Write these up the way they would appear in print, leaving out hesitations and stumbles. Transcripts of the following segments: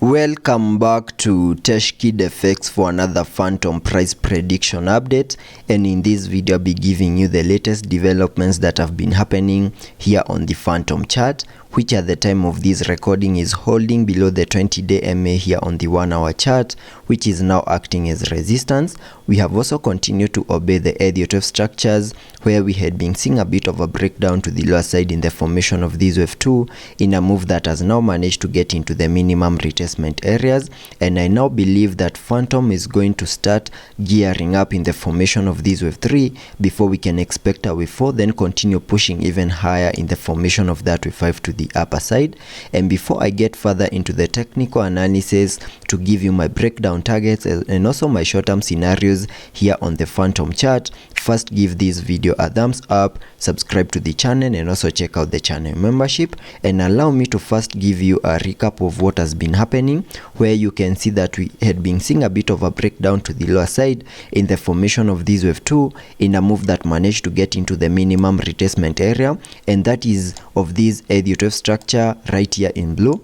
Welcome back to TechKidFX for another Fantom price prediction update, and in this video I'll be giving you the latest developments that have been happening here on the Fantom chart, which at the time of this recording is holding below the 20-day MA here on the 1-hour chart, which is now acting as resistance. We have also continued to obey the Elliot structures, where we had been seeing a bit of a breakdown to the lower side in the formation of this wave 2 in a move that has now managed to get into the minimum retracement areas, and I now believe that Fantom is going to start gearing up in the formation of this wave 3 before we can expect a wave 4, then continue pushing even higher in the formation of that wave 5 to the upper side. And before I get further into the technical analysis to give you my breakdown targets and also my short-term scenarios here on the Fantom chart, first give this video a thumbs up, subscribe to the channel, and also check out the channel membership. And allow me to first give you a recap of what has been happening, where you can see that we had been seeing a bit of a breakdown to the lower side in the formation of this wave 2 in a move that managed to get into the minimum retracement area, and that is of this Elliot structure right here in blue.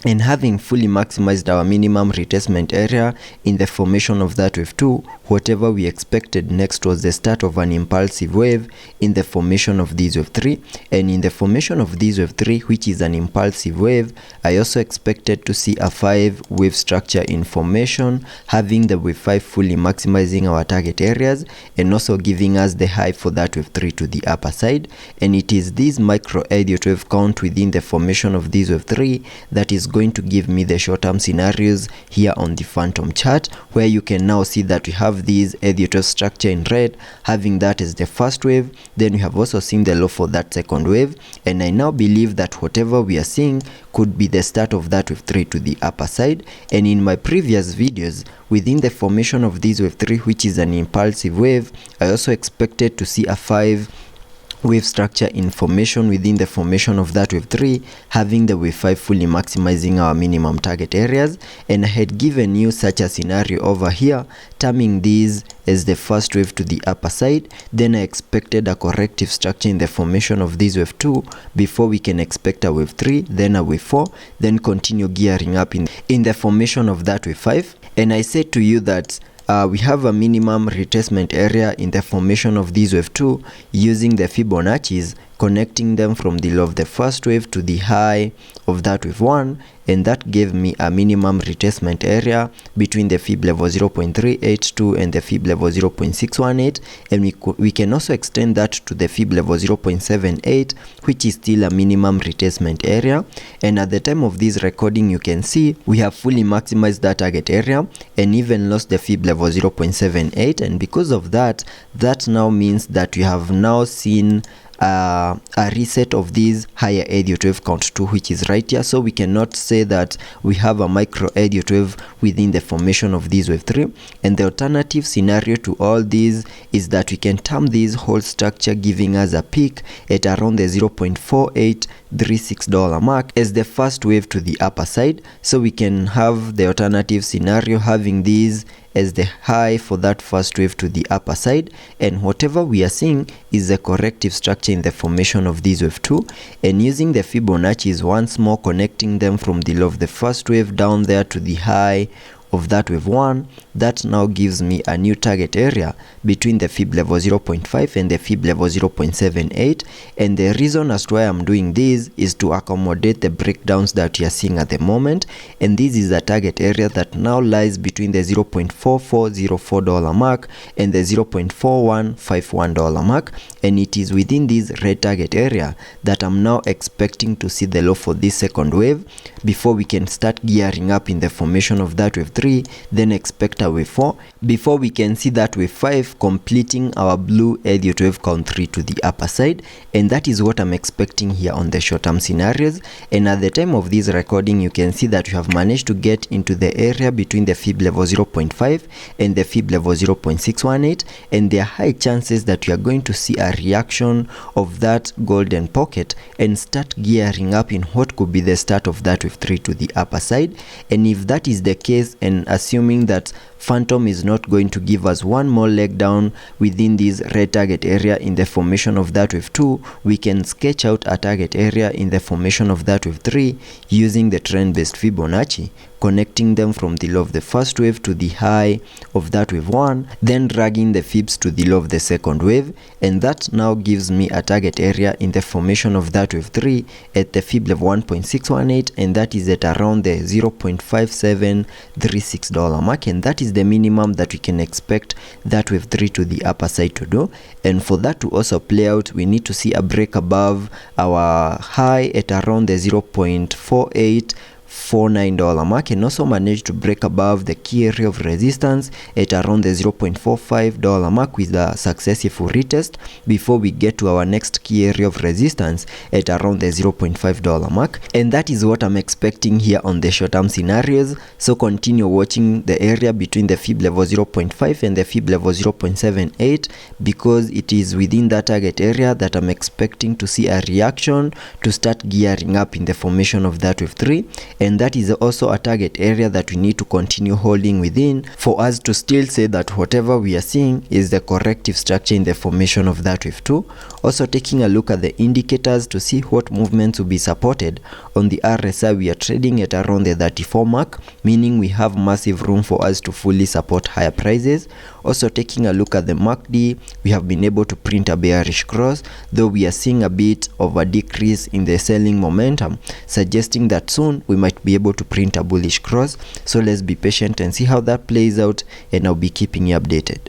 And having fully maximized our minimum retracement area in the formation of that wave 2, whatever we expected next was the start of an impulsive wave in the formation of this wave 3. And in the formation of this wave 3, which is an impulsive wave, I also expected to see a 5-wave structure in formation, having the wave 5 fully maximizing our target areas and also giving us the high for that wave 3 to the upper side. And it is this micro Elliot wave count within the formation of this wave 3 that is going to give me the short-term scenarios here on the Fantom chart, where you can now see that we have this Elliot structure in red, having that as the first wave. Then we have also seen the low for that second wave, and I now believe that whatever we are seeing could be the start of that wave 3 to the upper side. And in my previous videos, within the formation of this wave 3, which is an impulsive wave, I also expected to see a 5-wave structure in formation within the formation of that wave 3, having the wave 5 fully maximizing our minimum target areas. And I had given you such a scenario over here, terming this as the first wave to the upper side. Then I expected a corrective structure in the formation of this wave 2 before we can expect a wave 3, then a wave 4, then continue gearing up in the formation of that wave 5. And I said to you that we have a minimum retracement area in the formation of this wave 2 using the Fibonacci's, connecting them from the low of the first wave to the high of that wave 1, and that gave me a minimum retracement area between the fib level 0.382 and the fib level 0.618, and we can also extend that to the fib level 0.78, which is still a minimum retracement area. And at the time of this recording, you can see we have fully maximized that target area and even lost the fib level 0.78, and because of that, that now means that we have now seen a reset of this higher Elliot wave count 2, which is right here. So we cannot say that we have a micro Elliot wave within the formation of this wave 3, and the alternative scenario to all these is that we can term this whole structure giving us a peak at around the $0.4836 mark as the first wave to the upper side. So we can have the alternative scenario having these as the high for that first wave to the upper side, and whatever we are seeing is a corrective structure in the formation of this wave 2, and using the Fibonacci's once more, connecting them from the low of the first wave down there to the high of that wave 1, that now gives me a new target area between the fib level 0.5 and the fib level 0.78. And the reason as to why I'm doing this is to accommodate the breakdowns that we are seeing at the moment, and this is a target area that now lies between the $0.4404 mark and the $0.4151 mark, and it is within this red target area that I'm now expecting to see the low for this second wave before we can start gearing up in the formation of that wave 3, then expect a wave 4 before we can see that wave 5 completing our blue Elliot wave count 3 to the upper side. And that is what I'm expecting here on the short-term scenarios. And at the time of this recording, you can see that we have managed to get into the area between the fib level 0.5 and the fib level 0.618, and there are high chances that we are going to see a reaction of that golden pocket and start gearing up in what could be the start of that wave 3 to the upper side. And if that is the case, and assuming that Fantom is not going to give us one more leg down within this red target area in the formation of that wave 2, we can sketch out a target area in the formation of that wave 3 using the trend based Fibonacci, connecting them from the low of the first wave to the high of that wave 1, then dragging the fibs to the low of the second wave, and that now gives me a target area in the formation of that wave 3 at the fib level 1.618, and that is at around the $0.5736 mark, and that is the minimum that we can expect that wave 3 to the upper side to do. And for that to also play out, we need to see a break above our high at around the $0.4849 mark, and also manage to break above the key area of resistance at around the $0.45 mark with a successful retest before we get to our next key area of resistance at around the $0.5 mark. And that is what I'm expecting here on the short-term scenarios. So continue watching the area between the fib level 0.5 and the fib level 0.78, because it is within that target area that I'm expecting to see a reaction to start gearing up in the formation of that wave 3, and that is also a target area that we need to continue holding within for us to still say that whatever we are seeing is the corrective structure in the formation of that wave 2. Also taking a look at the indicators to see what movements will be supported. On the RSI, we are trading at around the 34 mark, meaning we have massive room for us to fully support higher prices. Also taking a look at the MACD, we have been able to print a bearish cross, though we are seeing a bit of a decrease in the selling momentum, suggesting that soon we might be able to print a bullish cross. So let's be patient and see how that plays out, and I'll be keeping you updated.